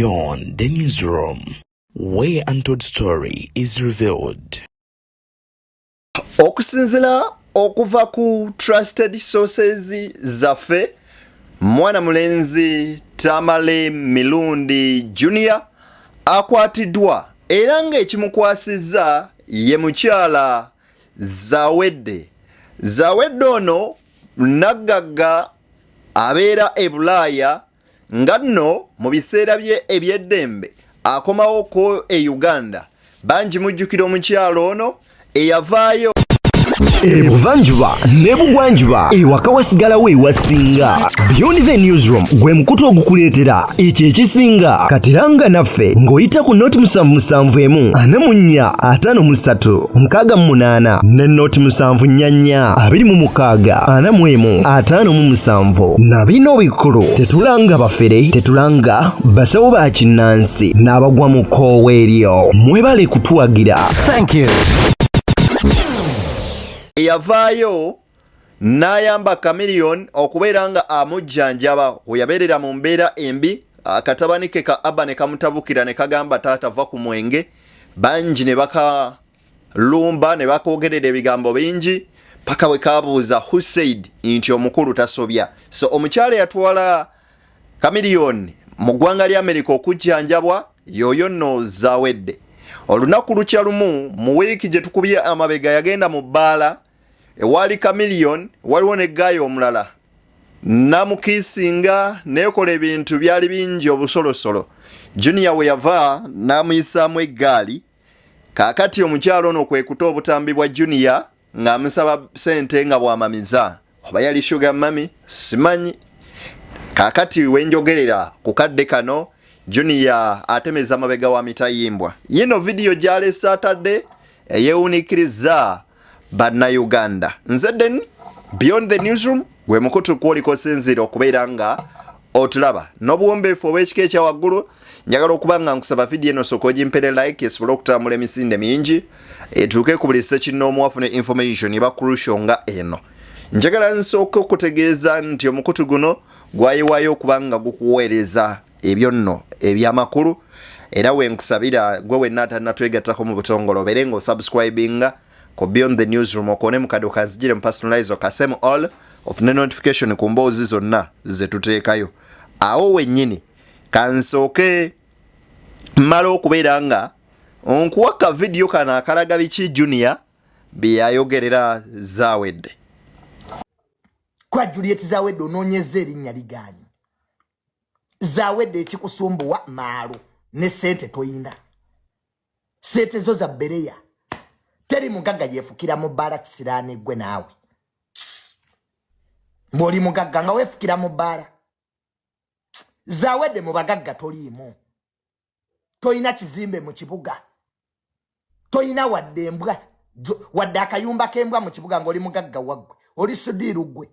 Beyond the newsroom, where untold story is revealed. Okusinzira okuva ku trusted sources zaffe, mwana mulenzi Tamale Junior akwatiddwa era ng'ekimukwasizza ye mukyala Zawedde. Zawedde ono naggagga abeera e Bulaaya nga nno mu biseera bye eby'eddembe akomawo ko e Uganda. Bangi mujjukira omukyalo ono eyavaayo Ebuvanjuba nebugwanjuba ewaka wasigalawo ewasinga. Beyond the newsroom gwe mukutu ogukuleetera ekyo ekisinga. Katiranga naffe ng'oyita ku noti 771 44 53 ne noti 744 26 41 na bino bikulu tetulanga bafere, tetulanga basawo ba kinnansi n'abagwa mu koowa eryo. Mwebale kutuwagira. Thank you. Eyavaayo n'ayamba Chameleone okubeera nga amujjanjaba weyabeerera mu mbeera embi. Akatabani ke ka Abba ne kamutabukira ne kagamba taata va ku mwenge. Bangi ne bakalumba ne bakoogerera ebigambo bingi paka we kabuuza who said nti omukulu tasobya. So omukyala yatwala Chameleone mu ggwanga lya America okujjanjabwa yoyo nno Zawedde. Olunaku lukya lumu mu wiiki gye tukubye amabega yagenda mu bbaala ewali Chameleone waliwo ne gaayo omulala namukiisinga neekola ebintu byali bingi obusolosolo. Junior we yava n'amuyisaamu eggaali. Kaakati omukyalo ono kwe kuta obutambi bwa Junior ng'amusaba ssente nga bw'amamiza. Oba yali sugar mami simanyi. Kaakati wenjogerera ku kadde kano Junior atemeza mabega wa mitayimbwa. Yino video gyale Saturday eyewunikiriza Bannayuganda. Nzedden Beyond the newsroom gwe mukutu kwoliko sinzira okubeera nga otulaba n'obuwombeefu obw'ekika ekya waggulu. Njagala okuba nga nkusaba video eno sooka ogimpere like esobole okutambula emisinde mingi etuuke ku buli ssekinnoomu wafune information eba crucial nga eno. Njagala nsooka okutegeeza nti omukutu guno gwayiwayo okuba nga gukuweereza ebyo nno ebyamakulu era wenkusabira gwe wenna atanatwegattako mu butongole obeere ng'osubscribinga ku Beyond the newsroom okone mu kado kazigire mu personalize okasemu all ofune notification ku mboozi zonna ze tuteekayo. Awo wennyini kansooke mmala okubeera nga onkuwaka video kano akalaga biki Junior bye yayogerera Zawedde. Kwa Juliet Zawedde onoonyeza erinnya ligaanyi. Zawedde ekikusumbuwa maalo ne sente toyina. Sente zo za bereya. Teri mugagga yefukira mu bbaala kisiraani gwe naawe. Mboli mugagga nga wefukira mu bbaala. Zawedde mu bagagga toliimu. Toyina kizimbe mu kibuga. Toyina wadde embwa. Wadde akayumba k'embwa mu kibuga ng'oli mugagga waggwe. Oli sudiiru gwe.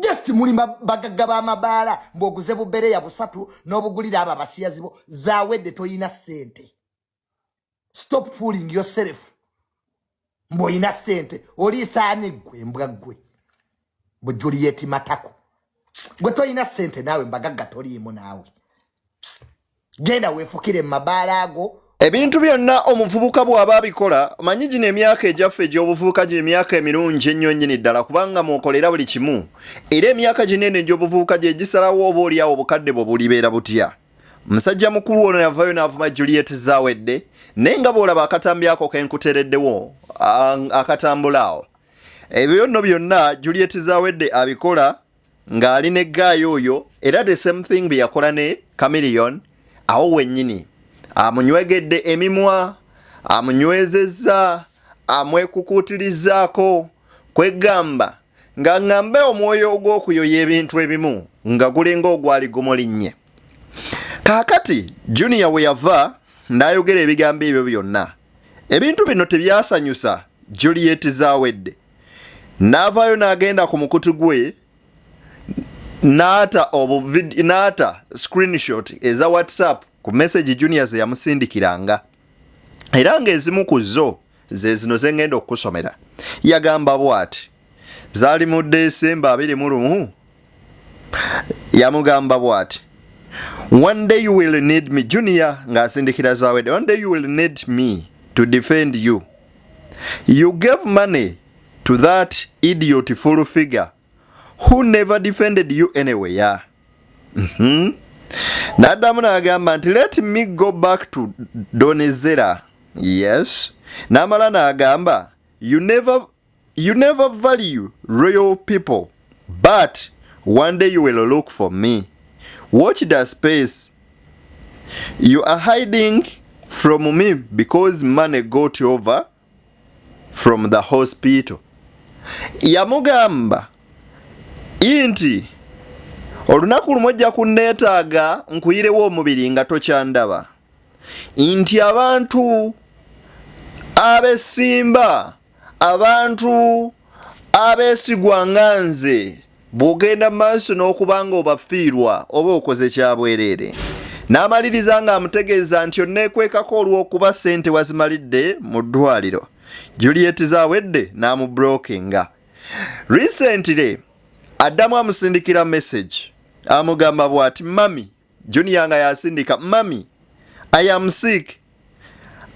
Just muli bagagga b'amabaala mboguze bubereya busatu n'obugulira abo abasiyazi bo. Zawedde toyina sente. Stop fooling yourself. Mboyina sente. Oli saani gwe mbwa gwe. Mbo Juliet matako. Gwe toyina sente nawe mbagagga toliimu naawe. Genda weefukire mabaala ago. Ebintu byonna omuvubuka bw'aba abikola manyi gino emyaka egyaffe egy'obuvubuka gy'emyaka emirungi ennyo nnyini ddala kubanga mwokolera buli kimu. Era emyaka ginene egy'obuvubuka gye gisalawo oba oliawo obukadde bwe bulibeera butya. Musajja mukulu ono yavayo n'avuma Juliet Zawedde naye nga bw'olaba akatambi ako kenkutereddewo akatambulaawo. Ebyo nno byonna Juliet Zawedde abikola ng'ali ne gaayo oyo era the same thing bye yakola ne Chameleone awo wennyini. Amunywegedde emimwa, amunywezezza, amwekukutirizaako kwegamba nga ngambe omwoyo ogw'okuyoya ebintu ebimu nga gulinga ogwali gumulinnye. Kaakati Junior we yava n'ayogera ebigambo ebyo byonna. Ebintu bino tebyasanyusa Juliet Zawedde. N'avaayo n'agenda ku mukutu gwe n'ata screenshot eza WhatsApp ku message Junior ze yamusindikiranga. Era ng'ezimu ku zo ze zino ze ngenda okusomera. Yagamba bw'ati. Zaali mu December 21. Yamugamba bw'ati. One day you will need me. Junior ngasindikira Zawedde. One day you will need me to defend you. You gave money to that idiot full figure who never defended you anyway. Yeah. Nadamu n'agamba nti let me go back to Donezera. Yes. Namala n'agamba you never value real people, but one day you will look for me. Watch the space. You are hiding from me because money got over from the hospital. Yamugamba inti olunaku lumojja kunneetaaga nkuyirewo omubiri nga tokyandaba. Inti abantu abesimba, abantu abeesigwa nga nze bw'ogenda maaso n'okubanga obafiirwa oba okoze kyabwereere. N'amaliriza ng'amutegeeza nti onneekwekako olw'okuba ssente wazimalidde mu ddwaliro. Juliet Zawedde n'amublokinga. Recently addamu amusindikira message amugamba bw'ati mami. Junior nga yasindika mami, I am sick.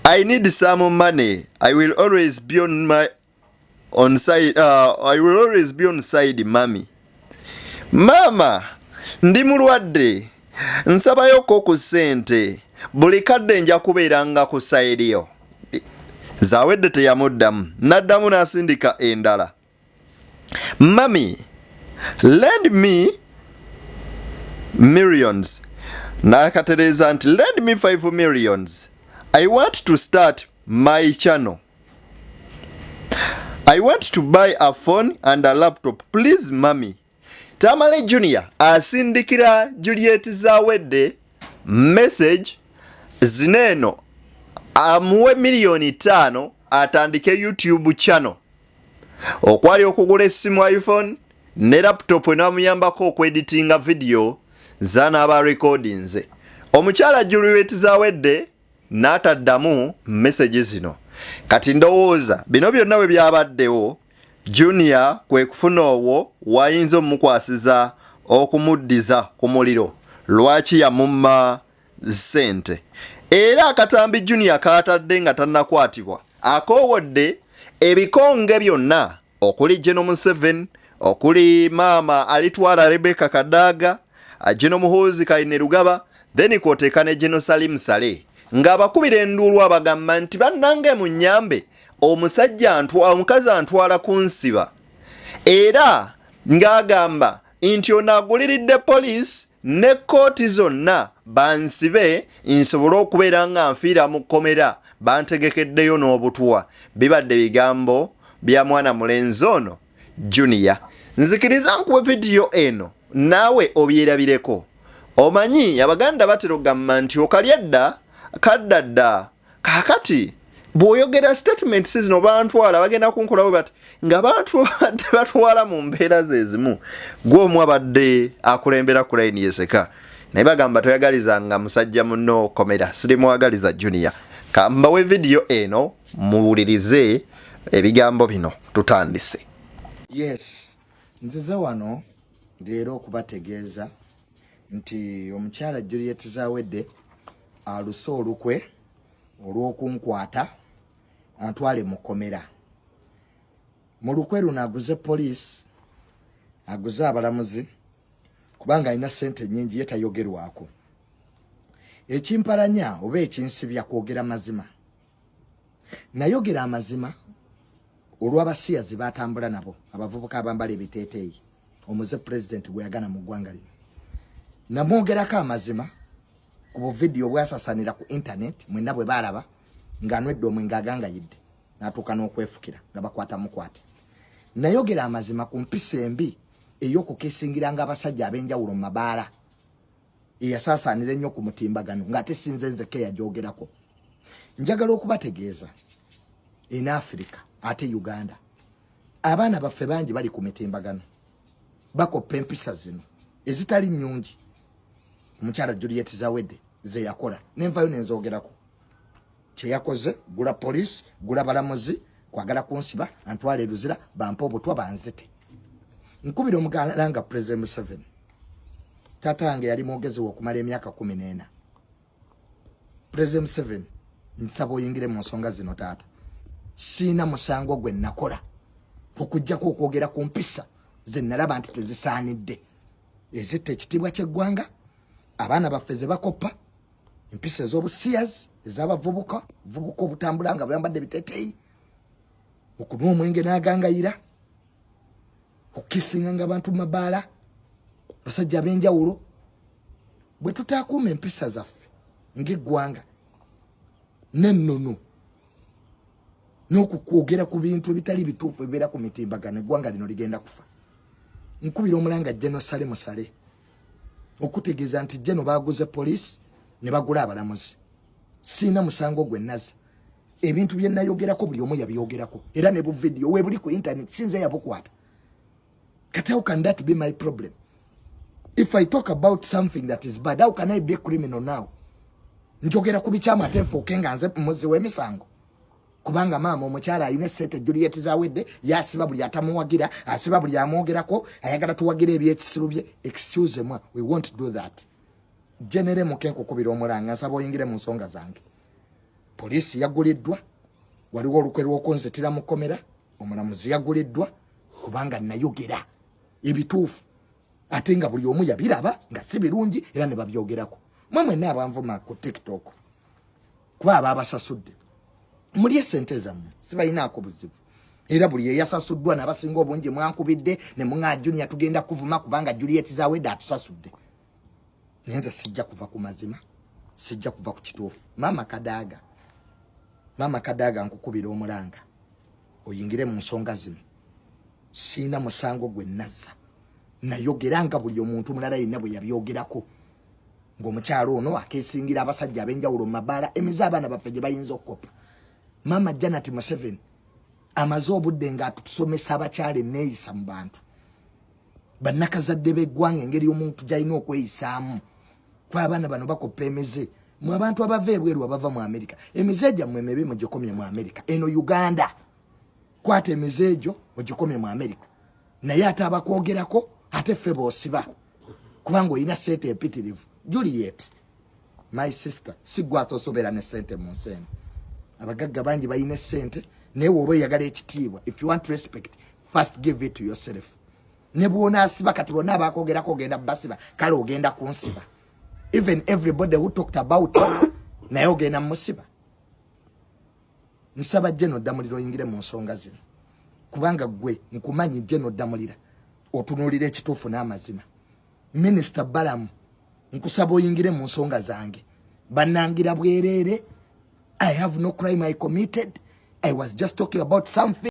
I need some money. I will always be on side mami. Mama, ndi mulwadde. Nsabayoko ku ssente. Buli kadde nja kubeeranga ku side yo. Zawedde teyamuddamu. N'addamu n'asindika endala. Mami, lend me millions. N'akatereeza nti lend me 5 millions. I want to start my channel. I want to buy a phone and a laptop. Please, mami. Tamale Junior asindikira Juliet Zawedde message zineno amuwe $5,000,000 atandike YouTube channel. Okwali okugula essimu iPhone ne laptop enamuyambako okweditinga video zanaaba recordings. Omukyala Juliet Zawedde n'ataddamu message zino. Kati ndowooza bino byonna we byabaddewo Junior kwe kufuna owo wayinza omukwasiza okumuddiza ku muliro lwaki yamumma ssente. Era akatambi Junior kaatadde nga tannakwatibwa akoowodde ebikonge byonna okuli General M7, okuli maama alitwala Rebecca Kadaaga, General Muhoozi Kainerugaba, then kwoteeka ne General Salim Saleh ng'abakubira enduulu abagamba nti bannange munyambe omukazi antwala ku nsiba. Era ng'agamba nti ono aguliridde poliisi ne kkooti zonna bansibe nsobole okubeera nga nfiira mu kkomera bantegekeddeyo n'obutwa. Bibadde bigambo bya mwana mulenzi ono Junior. Nzikiriza nkuwe vidiyo eno naawe obyerabireko. Omanyi Abaganda batera okugamba nti okalyadda kaddadda. Kaakati bw'oyogera statements zino bantwala bagenda kunkolawo bati nga bantu batwala mu mbeera ze zimu. Gw'omu abadde akulembera ku layini yeseka naye bagamba toyagalizanga musajja munno komera. Sirimwagaliza Junior. Kambawe vidiyo eno muwulirize ebigambo bino tutandise. Yes, nzize wano leero okubategeeza nti omukyala Juliet Zawedde aluse olukwe olw'okunkwata antwale mu kkomera. Mu lukwe luno aguze poliisi, aguze abalamuzi kubanga alina ssente nnyingi ye tayogerwako. Ekimpalanya oba ekinsibya kwogera mazima. Nayogera amazima olw'abasiyazi batambula nabo abavubuka abambala ebiteeteeyi omuze president gwe yagana mu ggwanga lino. Namwogerako amazima ku buvidiyo bwasasanira ku internet mwenna bwe balaba ng'anwedde omwenge agangayidde n'atuuka n'okwefukira nga bakwata mukwate. Nayogera amazima ku mpisa embi ey'okukisingiranga abasajja ab'enjawulo mu mabaala eyasaasaanira ennyo ku mutimbagano ng'ate sinze nzeke yagyogerako. Njagala okubategeeza in Africa ate Uganda abaana baffe bangi bali ku mitimbagano bakoppa empisa zino ezitali nnyungi. Omukyala Juliet Zawedde ze yakola nenvayo nenzoogerako kye yakoze, gula poliisi, gula balamuzi, kwagala kunsiba antwala eruzira bampa obutwa banzite. Nkubira omugala nga President Museveni tata wange yali mwogezi okumala emyaka 14 President 7 nsaba oyingire mu nsonga zino taata sina musango gwe nakola okujjako okwogera ku mpisa ze nalaba nti tezisaanidde ezitta ekitiibwa ky'eggwanga abaana baffe ze bakoppa empisa ez'obusiyazi ez'abavubuka obutambula nga bwambadde biteteeyi okunywa omwenge n'agangayira okukisinga nga abantu mu mabaala basajja ab'enjawulo bwe tutaakuuma empisa zaffe ng'eggwanga n'ennono n'okukwogera ku bintu ebitali bituufu ebibeera ku mitimbagano eggwanga lino ligenda kufa nkubira omulanga Jeno Sale Musale okutegeeza nti Jeno baaguze poliisi ne bagula abalamuzi sina musango gwe naza ebintu bye nayogerako buli omu yabyogerako era ne bu video we buli ku internet sinze yabukwata kati how can that be my problem if I talk about something that is bad how can I be a criminal now njogera ku bikyama atenfo kenga nze muzi w'emisango kubanga mama omukyala ayina sente Juliet Zawedde yasiba buli atamuwagira asiba buli amwogerako ayagala tuwagira ebyekisiru bye excuse me we won't do that genere mukenko kubira omulanga nsaba oyingire mu nsonga zange poliisi yaguliddwa waliwo olukwe lw'okunzitira mu komera omulamuzi yaguliddwa kubanga nayogera ebituufu ate nga buli omu yabiraba nga si birungi era ne babyogerako mwemwe n'abanvuma ku TikTok kuba ababasasudde muli esente zammwe sibayinaako buzibu era buli eyasasuddwa n'abasinga obungi mwankubidde ne muŋŋa Junior tugenda kuvuma kubanga Juliet Zawedde atusasudde nenze sijja kuva ku mazima sijja kuva ku kituufu mama Kadaaga nkukubira omulanga oyingire mu nsonga zino sina musango gwe nazza nayogeranga buli omuntu mulala yenna bwe yabyogerako ng'omukyalo ono akeesingira abasajja ab'enjawulo mu mabaala emize abaana baffe gye bayinza okukopa mama Janet Museveni amaze obudde ng'atusomesa abakyala enneeyisa mu bantu bannakazadde b'eggwanga engeri y'omuntu gy'alina okweyisaamu kuba abaana bano bakoppa emize mu abantu abava ebweru abava mu Amerika emize gyammwe emibi mugikomye mu Amerika eno Uganda kwata emize egyo ogikomye mu Amerika naye ate abakwogerako ate ffe boosiba kubanga olina sente empitirivu Juliet my sister sigwate osobera ne sente mu nsi eno abagagga bangi balina sente naye woba oyagala ekitiibwa if you want respect first give it to yourself ne bw'onaasiba kati bonna abakwogerako ogenda basiba kale ogenda kunsiba even everybody who talked about it naye ogenda musiba nsaba Jeno Damulira oyingire mu nsonga zino kubanga gwe nkumanyi Jeno Damulira otunuulira ekituufu n'amazima Minister Balamu nkusaba oyingire mu nsonga zange bannangira bwereere I have no crime I committed I was just talking about something.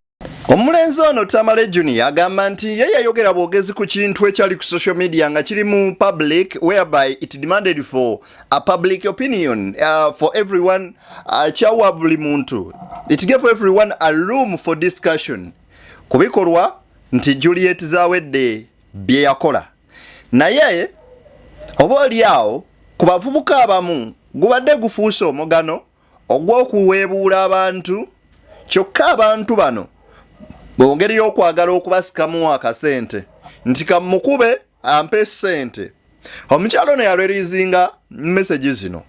Omulenzi ono Tamale Junior agamba nti ye yayogera bwogezi ku kintu ekyali ku social media nga kiri mu public whereby it demanded for a public opinion for everyone kyawa buli muntu it gave everyone a room for discussion kubikolwa nti Juliet Zawedde bye yakola naye oba oli awo ku bavubuka abamu gubadde gufuuse omugano ogw'okuweebuula abantu kyokka abantu bano bongeri y'okwagala okubasikamu akasente nti kamukube ampe sente omukyalo ono yalwerizinga message zino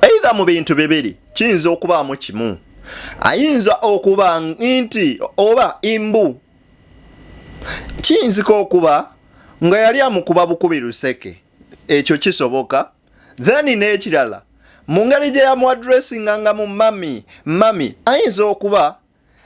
either mu bintu bibiri kiyinza okubaamu kimu ayinza okuba nti oba imbu kiyinzika okuba nga yali amukuba bukubi luseke ekyo kisoboka then n'ekirala mu ngeri gye yamuadressinga nga mu mami ayinza okuba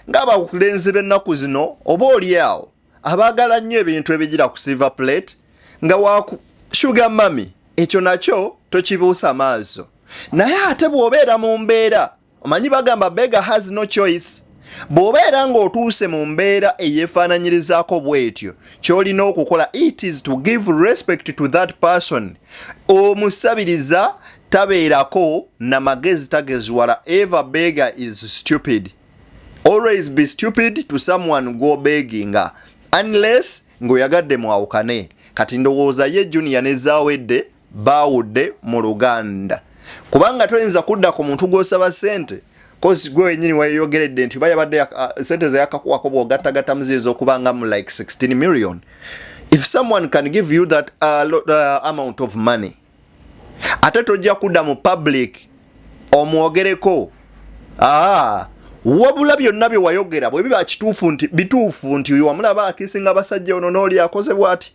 ng'abakulenzi b'ennaku zino oba oli awo abaagala nnyo ebintu ebigira ku silver plate nga wakushuga mami ekyo nakyo tokibuusa maaso naye ate bw'obeera mu mbeera omanyi bagamba beggar has no choice bw'obeera ng'otuuse mu mbeera eyeefaananyirizaako bw'etyo ky'olina okukola it is to give respect to that person omusabiriza tabeerako na magezi tagezwala ever beggar is stupid always be stupid to someone go begging unless ng'oyagadde mwawukane kati ndowooza ye Junior ne Zawedde baawudde mu Luganda kubanga toyinza kudda ku muntu gw'osaba sente kozi gwe wenyini wayogeredde nti bayabadde sente ze yakakuwako bw'ogattagatta muzizo okubanga mu like 16 million If someone can give you that amount of money, ate tojja kudda mu public omwogereko, wabula byonna bye wayogera bwe biba bituufu nti wamulaba akisinga abasajja ono n'oli akoze bw'ati,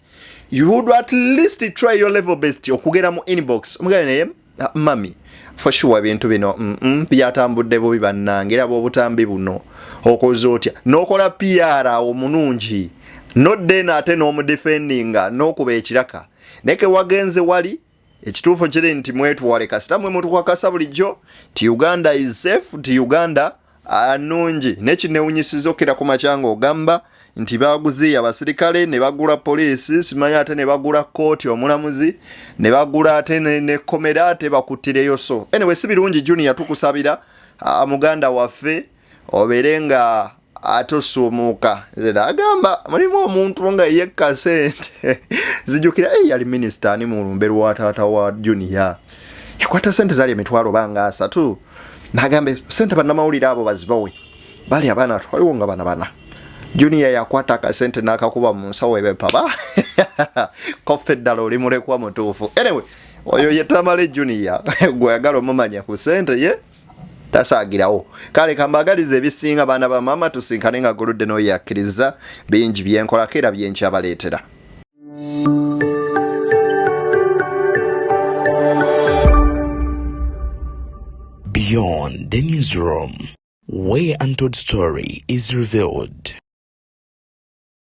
you would at least try your level best okugera mu inbox omugabe naye mami for sure ebintu bino byatambudde bubi bannange era bw'obutambi buno okoze otya n'okola PR omunungi noddena ate n'omudefendinga n'okuba ekiraka neke wagenze wali ekituufu kiri nti mwetwale kasita mwe mutukakasa bulijjo ti Uganda is safe, ti Uganda anungi nekinewunyisiza okera ku macanga ogamba nti baguzi abasirikale ne bagula poliisi simanyi ate ne bagula kooti omulamuzi ne bagula ate ne komera ate bakuttireyo so anyway si birungi Junior tukusabira muganda waffe obeere nga atosuumuka agamba mulimu omuntu nga yekka sente zijjukira yali minisita ani mu lumbe lwa taata wa Junior yakwata sente zali emitwalo banga 3 nagambe sente bannamawulire abo bazibawe bali abaana twaliwo nga bana Junior yakwata akasente n'akakuba mu nsawo ebepaba kofe ddala oli mulekwa mutuufu anyway oyo ye Tamale Junior gwe yagala omumanya ku sente ye tasaagirawo kale kambagaliza ebisinga baana ba mama tusinkane nga goludde n'oyakkiriza bingi byenkolako era byenkyabaleetera. Beyond the newsroom, where untold story is revealed.